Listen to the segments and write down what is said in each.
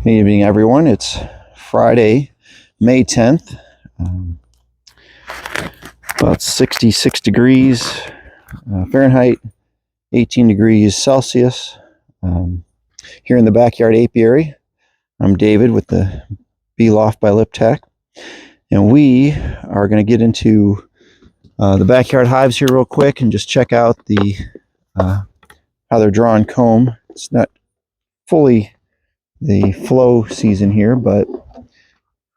Good evening, everyone. It's Friday, May 10th. About 66 degrees Fahrenheit, 18 degrees Celsius. Here in the backyard apiary, I'm David with the Bee Loft by LipTech, and we are going to get into the backyard hives here real quick and just check out the how they're drawing comb. It's not fully the flow season here, but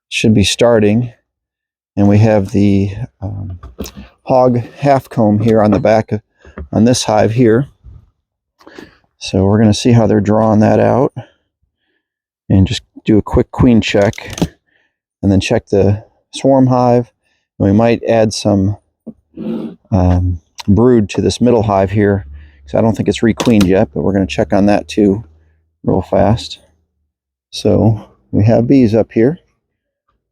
should be starting. And we have the hog half comb here on the back on this hive here. So we're going to see how they're drawing that out and just do a quick queen check and then check the swarm hive. And we might add some brood to this middle hive here because I don't think it's requeened yet, but we're going to check on that too real fast. So we have bees up here.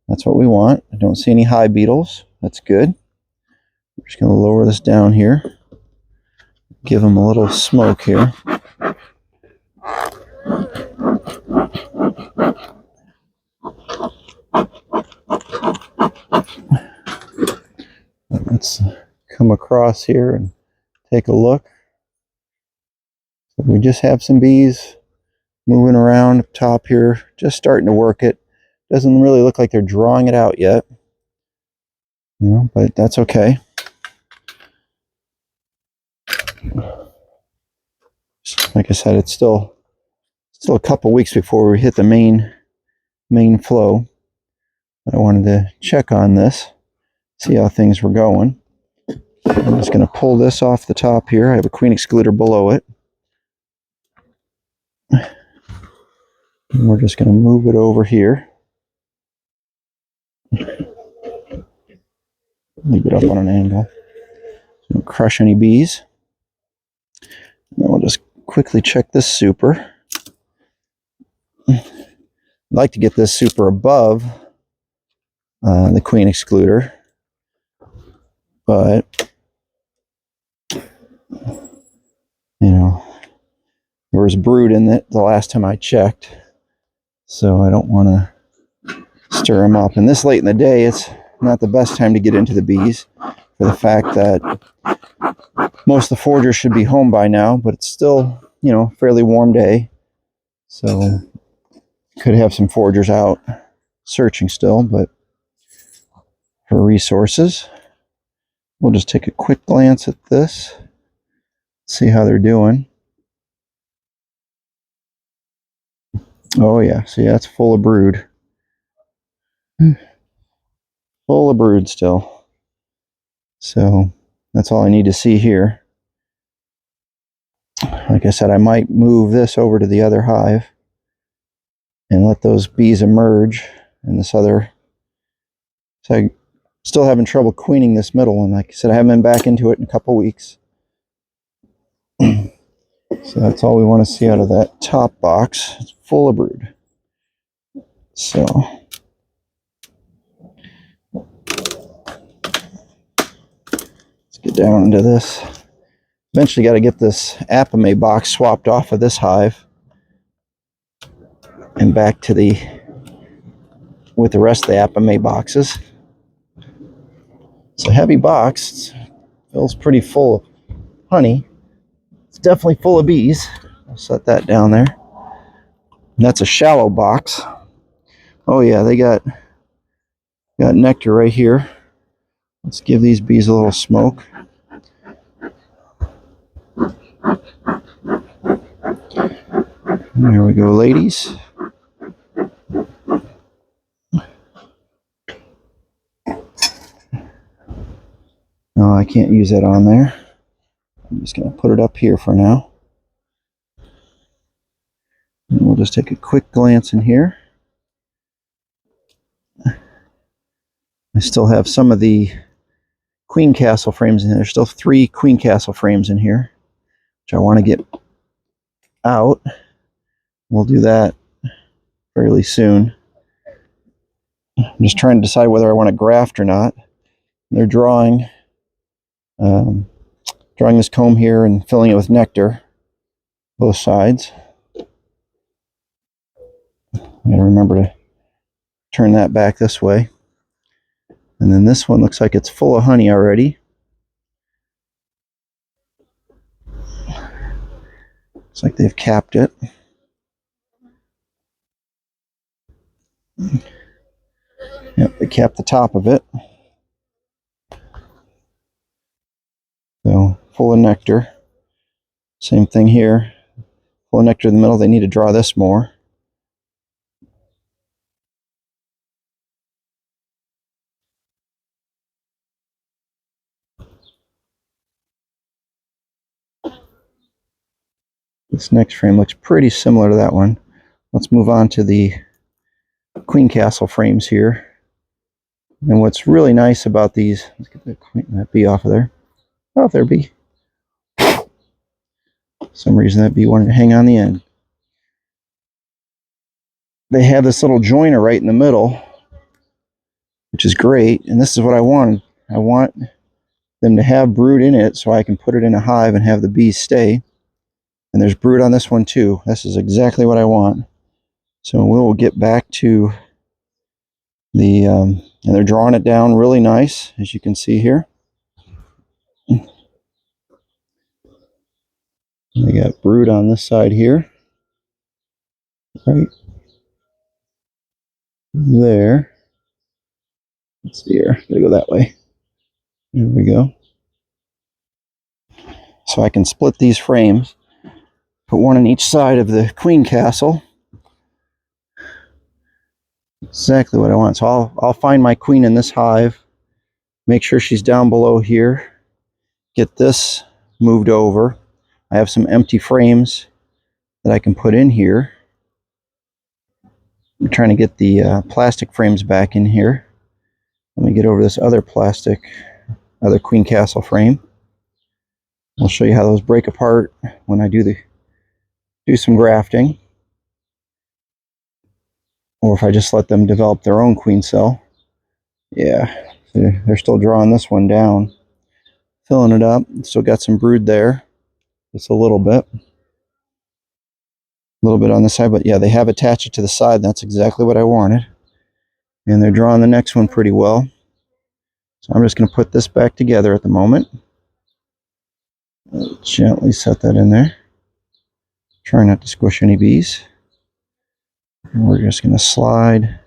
That's what we want. I don't see any hive beetles. That's good. We're just going to lower this down here. Give them a little smoke here. Let's come across here and take a look. So we just have some bees moving around up top here, just starting to work it. Doesn't really look like they're drawing it out yet, but that's okay. Like I said, it's still a couple weeks before we hit the main flow. I wanted to check on this, see how things were going. I'm just going to pull this off the top here. I have a queen excluder below it. And we're just going to move it over here. Leave it up on an angle. Don't crush any bees. And then we'll just quickly check this super. I'd like to get this super above the queen excluder, but there was brood in it the last time I checked, so I don't want to stir them up. And this late in the day, it's not the best time to get into the bees for the fact that most of the foragers should be home by now, but it's still, fairly warm day. So could have some foragers out searching still, but for resources, we'll just take a quick glance at this, see how they're doing. Oh yeah, see, that's full of brood. Full of brood still. So that's all I need to see here. Like I said, I might move this over to the other hive and let those bees emerge in this other. So I'm still having trouble queening this middle one. Like I said, I haven't been back into it in a couple weeks. So that's all we want to see out of that top box. It's full of brood. So let's get down into this. Eventually got to get this Apiary box swapped off of this hive and back to with the rest of the Apiary boxes. It's a heavy box. It feels pretty full of honey. It's definitely full of bees. I'll set that down there. And that's a shallow box. Oh yeah, they got nectar right here. Let's give these bees a little smoke. There we go, ladies. No, I can't use that on there. I'm just going to put it up here for now. And we'll just take a quick glance in here. I still have some of the queen castle frames in there. There's still 3 queen castle frames in here, which I want to get out. We'll do that fairly soon. I'm just trying to decide whether I want to graft or not. They're drawing this comb here and filling it with nectar, both sides. I got Gotta remember to turn that back this way. And then this one looks like it's full of honey already. Looks like they've capped it. Yep, they capped the top of it. So full of nectar. Same thing here. Full of nectar in the middle. They need to draw this more. This next frame looks pretty similar to that one. Let's move on to the Queen Castle frames here. And what's really nice about these, let's get that bee off of there. Oh, there bee. For some reason that bee wanted to hang on the end. They have this little joiner right in the middle, which is great. And this is what I wanted. I want them to have brood in it so I can put it in a hive and have the bees stay. And there's brood on this one too. This is exactly what I want. So we'll get back to the, and they're drawing it down really nice, as you can see here. They got brood on this side here. Right there. Let's see here. Gotta go that way. There we go. So I can split these frames, put one on each side of the Queen Castle. Exactly what I want. So I'll find my queen in this hive, make sure she's down below here, get this moved over. I have some empty frames that I can put in here. I'm trying to get the plastic frames back in here. Let me get over this other Queen Castle frame. I'll show you how those break apart when I do some grafting, or if I just let them develop their own queen cell. Yeah, they're still drawing this one down, filling it up. Still got some brood there, just a little bit on the side, but yeah, they have attached it to the side. That's exactly what I wanted. And they're drawing the next one pretty well. So I'm just going to put this back together at the moment. I'll gently set that in there. Try not to squish any bees. And we're just going to slide.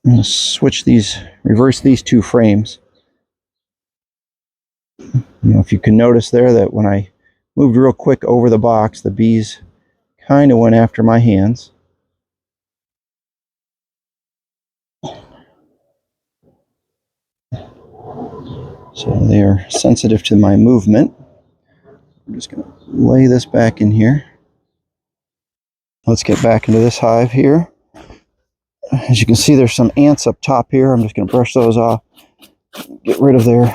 I'm going to reverse these two frames. You know, if you can notice there that when I moved real quick over the box, the bees kind of went after my hands. So they are sensitive to my movement. I'm just going to lay this back in here. Let's get back into this hive here. As you can see, there's some ants up top here. I'm just going to brush those off, get rid of their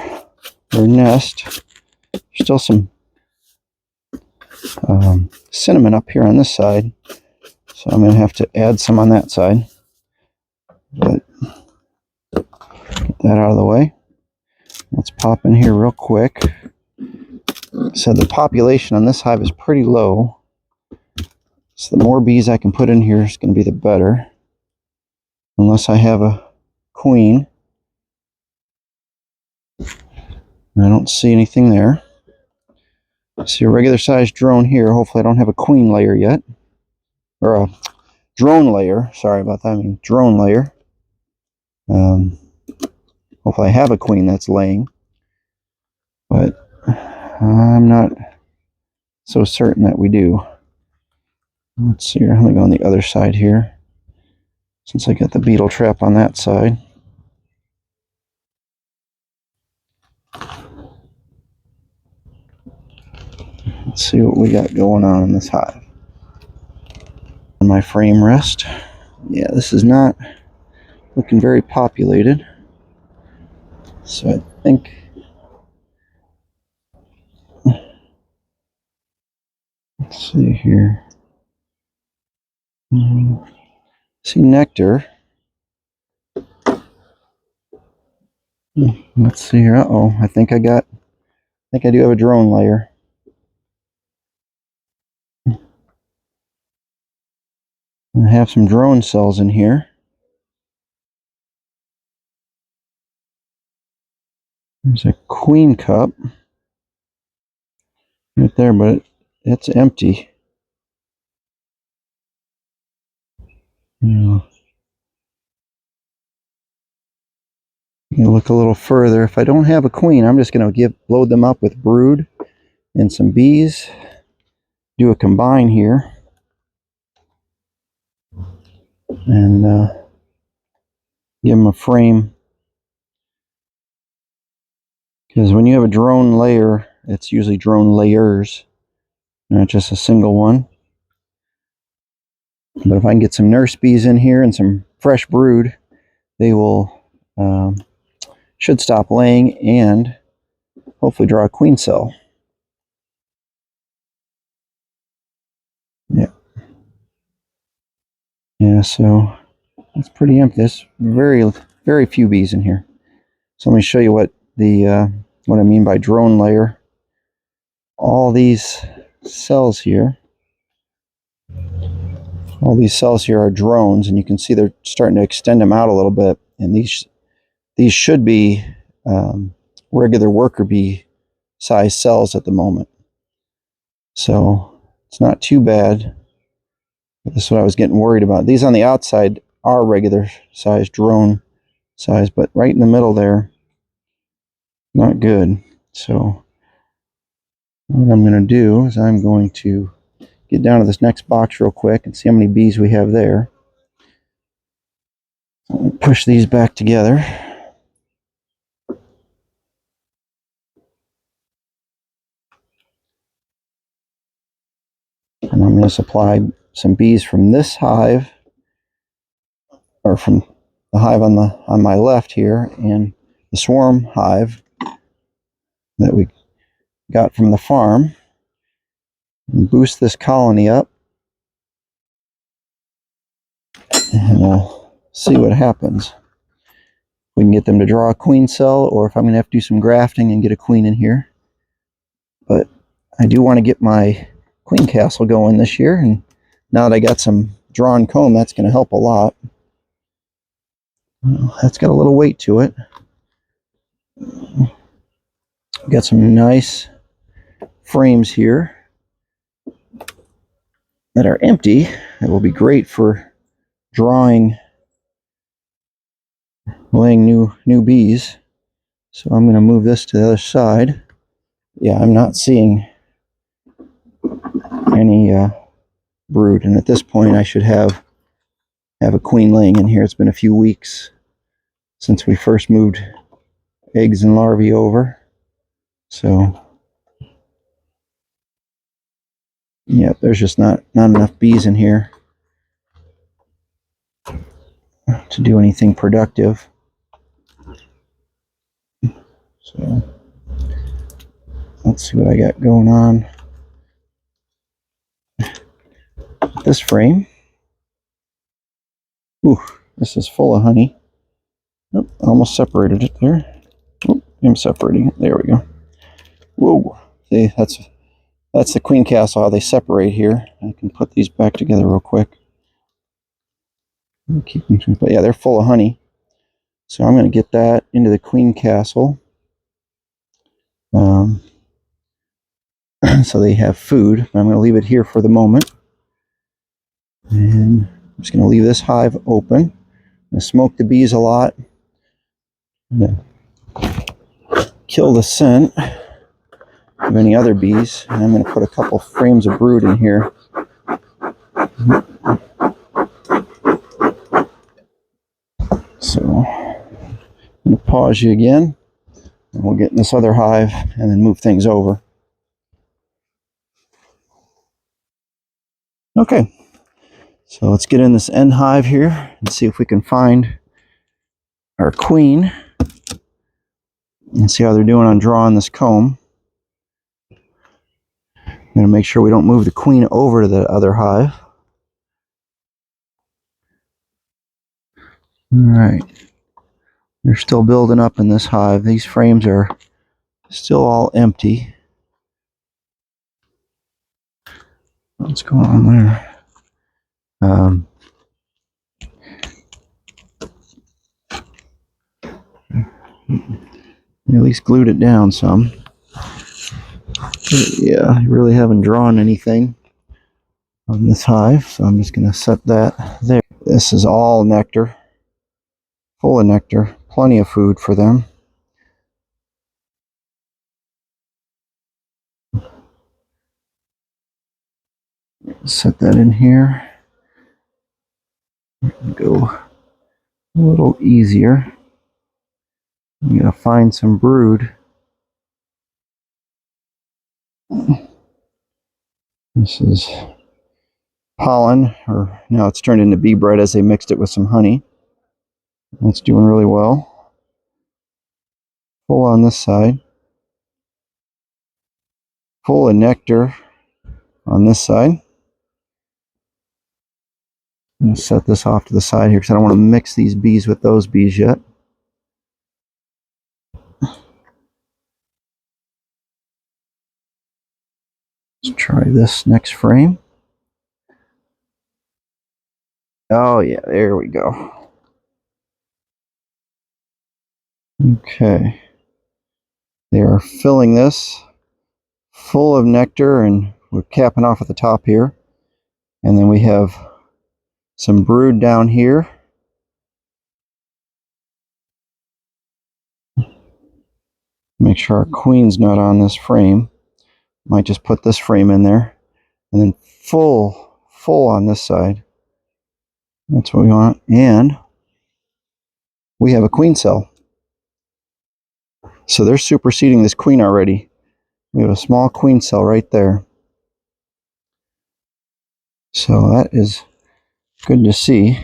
nest. There's still some cinnamon up here on this side, so I'm going to have to add some on that side. But get that out of the way. Let's pop in here real quick. So the population on this hive is pretty low. So the more bees I can put in here is going to be the better. Unless I have a queen. I don't see anything there. I see a regular sized drone here. Hopefully I don't have a queen layer yet. Or a drone layer. Sorry about that. I mean drone layer. Hopefully I have a queen that's laying. But I'm not so certain that we do. Let's see here. I'm going to go on the other side here, since I got the beetle trap on that side. Let's see what we got going on in this hive. On my frame rest. Yeah, this is not looking very populated. So I think... Let's see here. See nectar. Let's see here. Uh-oh. I think I do have a drone layer. I have some drone cells in here. There's a queen cup right there, but it's empty. You look a little further. If I don't have a queen, I'm just going to load them up with brood and some bees. Do a combine here. And give them a frame. Because when you have a drone layer, it's usually drone layers, not just a single one. But if I can get some nurse bees in here and some fresh brood, they will should stop laying and hopefully draw a queen cell. Yeah, so it's pretty empty. There's very few bees in here. So let me show you what I mean by drone layer. All these cells here are drones, and you can see they're starting to extend them out a little bit. And these should be regular worker bee size cells at the moment. So it's not too bad. But this is what I was getting worried about. These on the outside are regular size drone size, but right in the middle there, not good. So what I'm going to do is I'm going to get down to this next box real quick and see how many bees we have there. Push these back together. And I'm going to supply some bees from this hive, or from the hive on my left here, and the swarm hive that we got from the farm, and boost this colony up, and we'll see what happens. We can get them to draw a queen cell, or if I'm going to have to do some grafting and get a queen in here. But I do want to get my queen castle going this year, and now that I got some drawn comb, that's going to help a lot. Well, that's got a little weight to it. Got some nice frames here that are empty. It will be great for laying new bees. So I'm going to move this to the other side. Yeah, I'm not seeing any brood, and at this point I should have a queen laying in here. It's been a few weeks since we first moved eggs and larvae over. So yeah, there's just not enough bees in here to do anything productive. So let's see what I got going on with this frame. Ooh, this is full of honey. Oh, almost separated it there. Oh, I'm separating it. There we go. Whoa. See, that's the queen castle, how they separate here. I can put these back together real quick. But yeah, they're full of honey. So I'm going to get that into the queen castle. So they have food. I'm going to leave it here for the moment. And I'm just going to leave this hive open. I'm going to smoke the bees a lot. I'm going to kill the scent of any other bees. And I'm going to put a couple frames of brood in here. So I'm going to pause you again. And we'll get in this other hive and then move things over. Okay, so let's get in this end hive here and see if we can find our queen and see how they're doing on drawing this comb. I'm going to make sure we don't move the queen over to the other hive. Alright, they're still building up in this hive. These frames are still all empty. What's going on there? At least glued it down some. But yeah, I really haven't drawn anything on this hive, so I'm just going to set that there. This is all nectar, full of nectar, plenty of food for them. Set that in here. Go a little easier. I'm going to find some brood. This is pollen, or now it's turned into bee bread as they mixed it with some honey. That's doing really well. Full on this side. Full of nectar on this side. I'm going to set this off to the side here because I don't want to mix these bees with those bees yet. Let's try this next frame. Oh yeah, there we go. Okay. They are filling this full of nectar, and we're capping off at the top here. And then we have some brood down here. Make sure our queen's not on this frame. Might just put this frame in there. And then full on this side. That's what we want. And we have a queen cell. So they're superseding this queen already. We have a small queen cell right there. So that is good to see.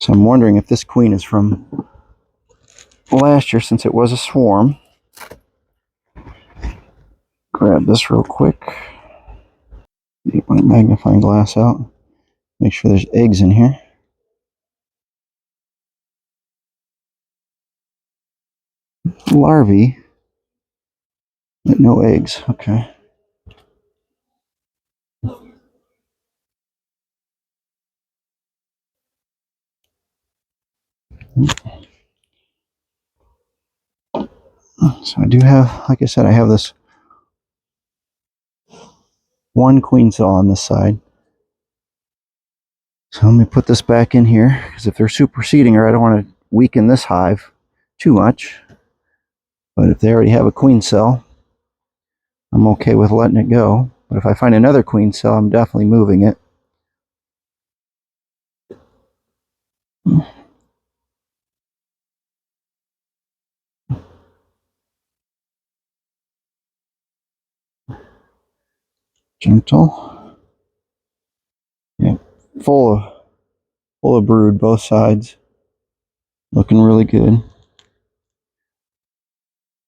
So I'm wondering if this queen is from last year, since it was a swarm. Grab this real quick. Get my magnifying glass out. Make sure there's eggs in here. Larvae, but no eggs. Okay. So I do have, like I said, I have this one queen cell on this side. So let me put this back in here, because if they're superseding her, I don't want to weaken this hive too much. But if they already have a queen cell, I'm okay with letting it go. But if I find another queen cell, I'm definitely moving it. Gentle. Yeah, full of brood, both sides. Looking really good.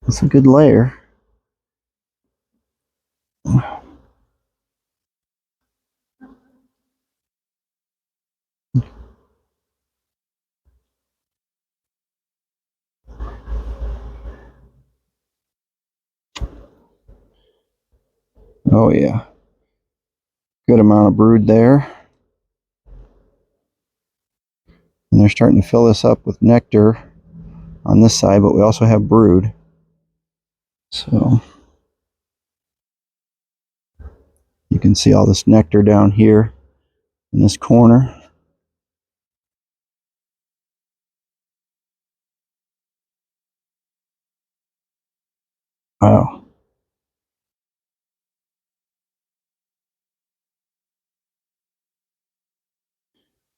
It's a good layer. Oh yeah. Good amount of brood there. And they're starting to fill this up with nectar on this side, but we also have brood. So you can see all this nectar down here in this corner. Wow.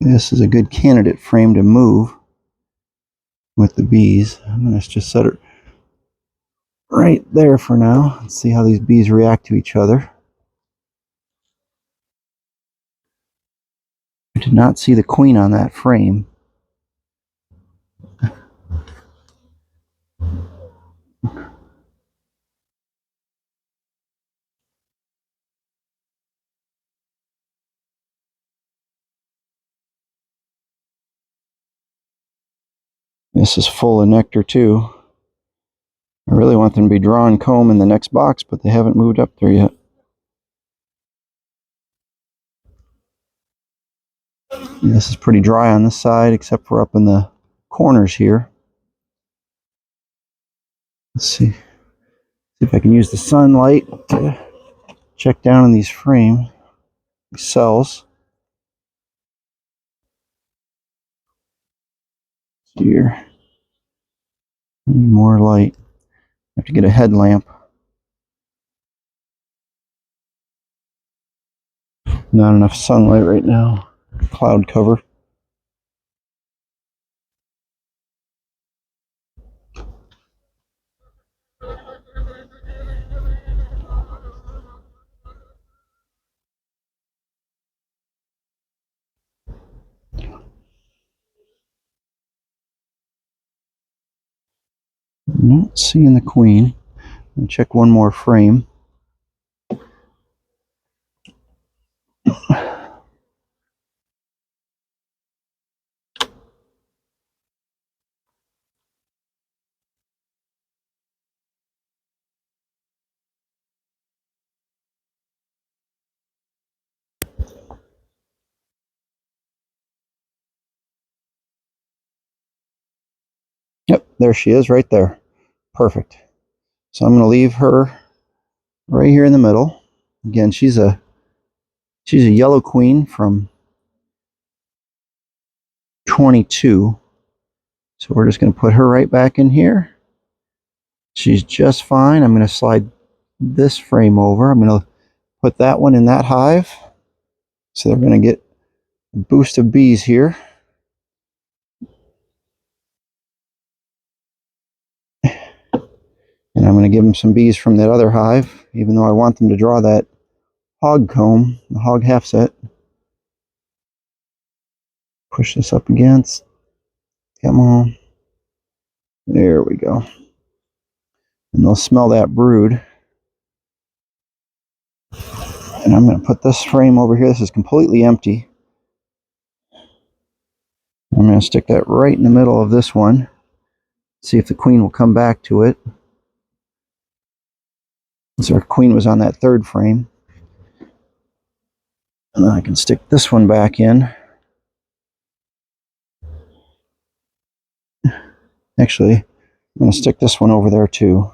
This is a good candidate frame to move with the bees. I'm going to just set it right there for now and see how these bees react to each other. I did not see the queen on that frame. This is full of nectar too. I really want them to be drawing comb in the next box, but they haven't moved up there yet. This is pretty dry on this side, except for up in the corners here. Let's see if I can use the sunlight to check down in these cells. Here, need more light. I have to get a headlamp. Not enough sunlight right now. Cloud cover. I'm not seeing the queen. I'll check one more frame. Yep, there she is right there. Perfect. So I'm going to leave her right here in the middle. Again, she's a yellow queen from 22. So we're just going to put her right back in here. She's just fine. I'm going to slide this frame over. I'm going to put that one in that hive. So they're going to get a boost of bees here. And I'm going to give them some bees from that other hive, even though I want them to draw that hog comb, the hog half set. Push this up against. Come on. There we go. And they'll smell that brood. And I'm going to put this frame over here. This is completely empty. I'm going to stick that right in the middle of this one. See if the queen will come back to it. So our queen was on that third frame. And then I can stick this one back in. Actually, I'm going to stick this one over there too.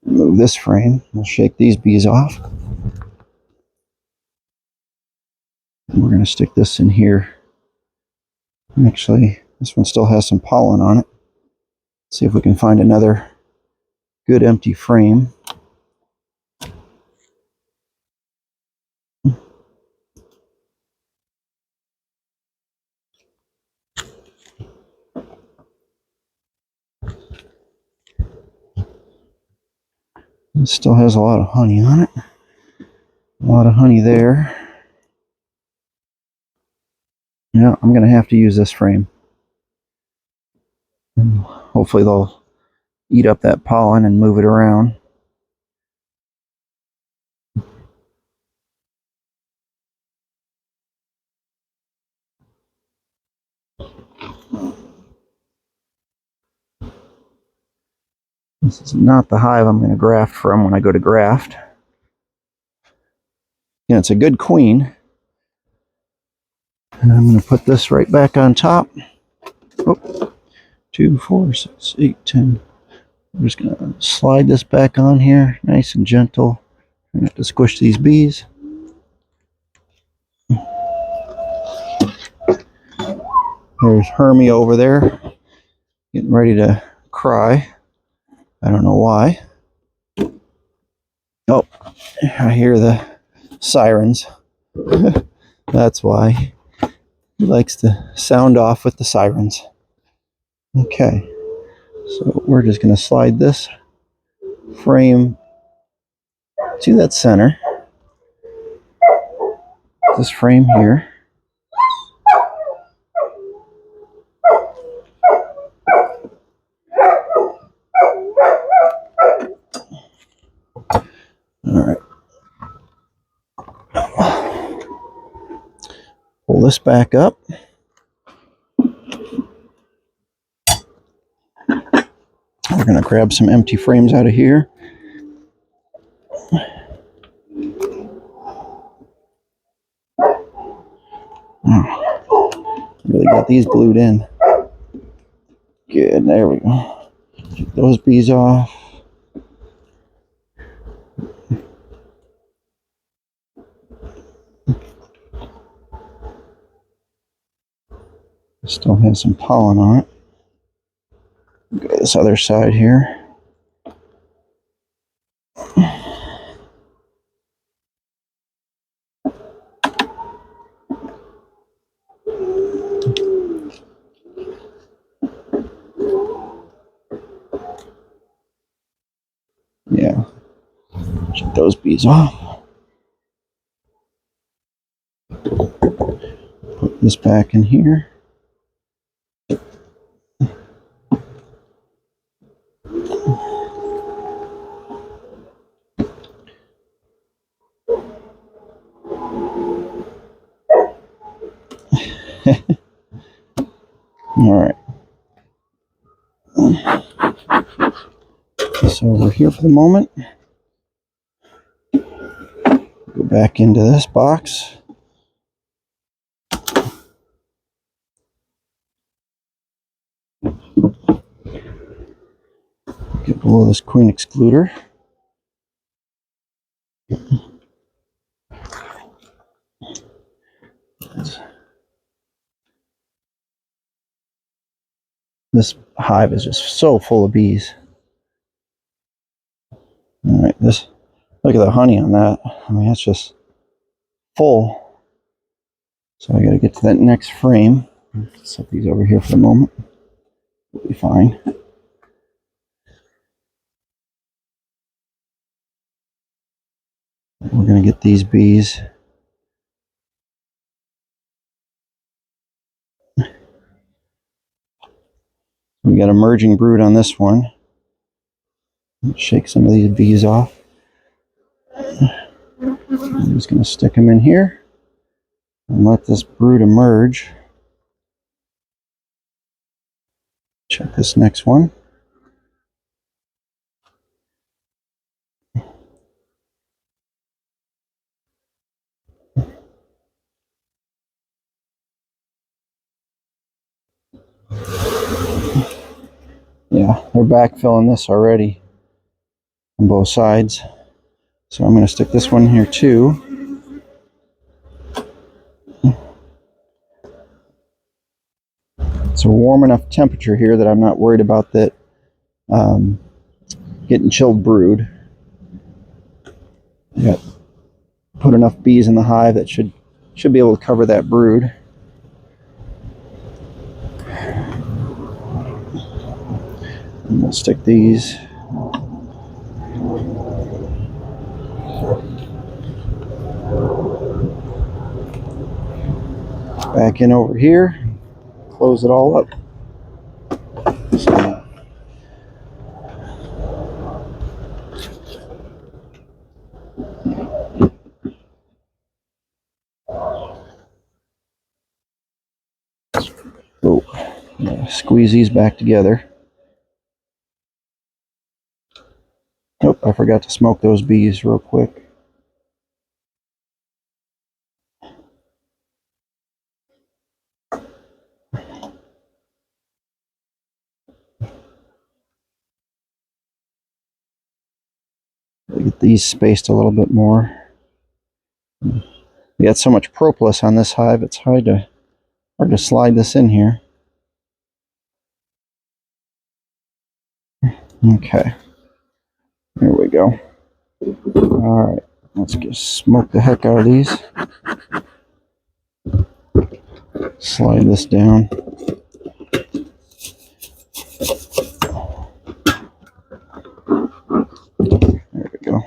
Move this frame. We'll shake these bees off. And we're going to stick this in here. Actually, this one still has some pollen on it. Let's see if we can find another good empty frame. It still has a lot of honey on it. A lot of honey there. Yeah, I'm going to have to use this frame. And hopefully they'll eat up that pollen and move it around. This is not the hive I'm going to graft from when I go to graft. You know, it's a good queen. And I'm going to put this right back on top. Oh, 2, 4, 6, 8, 10. I'm just going to slide this back on here, nice and gentle. I'm going to have to squish these bees. There's Hermie over there, getting ready to cry. I don't know why. Oh, I hear the sirens. That's why. He likes to sound off with the sirens. Okay, so we're just going to slide this frame to that center. This frame here. All right. Pull this back up. We're going to grab some empty frames out of here. got these glued in. Good, there we go. Get those bees off. Still has some pollen on it. Go to this other side here. Yeah, get those bees off. Put this back in here. All right. This over here for the moment. Go back into this box. Get below this queen excluder. This hive is just so full of bees. All right, look at the honey on that. I mean, it's just full. So I got to get to that next frame. Set these over here for the moment. We'll be fine. We're going to get these bees. We got a merging brood on this one. Let's shake some of these bees off. I'm just going to stick them in here and let this brood emerge. Check this next one. Yeah, they're backfilling this already on both sides. So I'm going to stick this one here too. It's a warm enough temperature here that I'm not worried about that getting chilled brood. I got put enough bees in the hive that should be able to cover that brood. And we'll stick these back in over here. Close it all up. Squeeze these back together. Nope, I forgot to smoke those bees real quick. Get these spaced a little bit more. We got so much propolis on this hive, it's hard to slide this in here. Okay, there we go. All right, let's just smoke the heck out of these. Slide this down. There we go.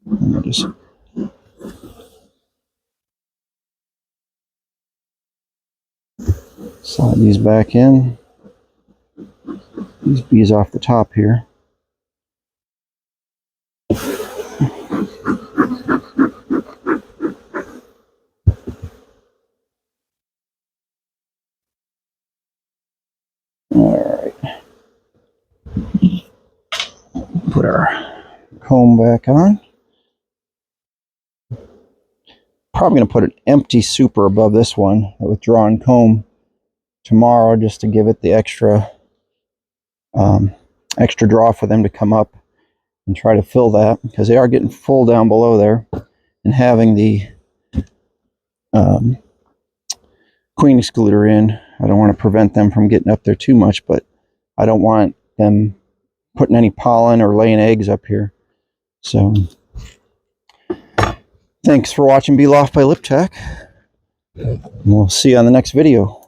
And we'll just slide these back in. These bees off the top here. All right. Put our comb back on. probably going to put an empty super above this one, a withdrawn comb, tomorrow, just to give it the extra extra draw for them to come up and try to fill that, because they are getting full down below there. And having the queen excluder in, I don't want to prevent them from getting up there too much, but I don't want them putting any pollen or laying eggs up here. So thanks for watching Bee Loft by Liptak. We'll see you on the next video.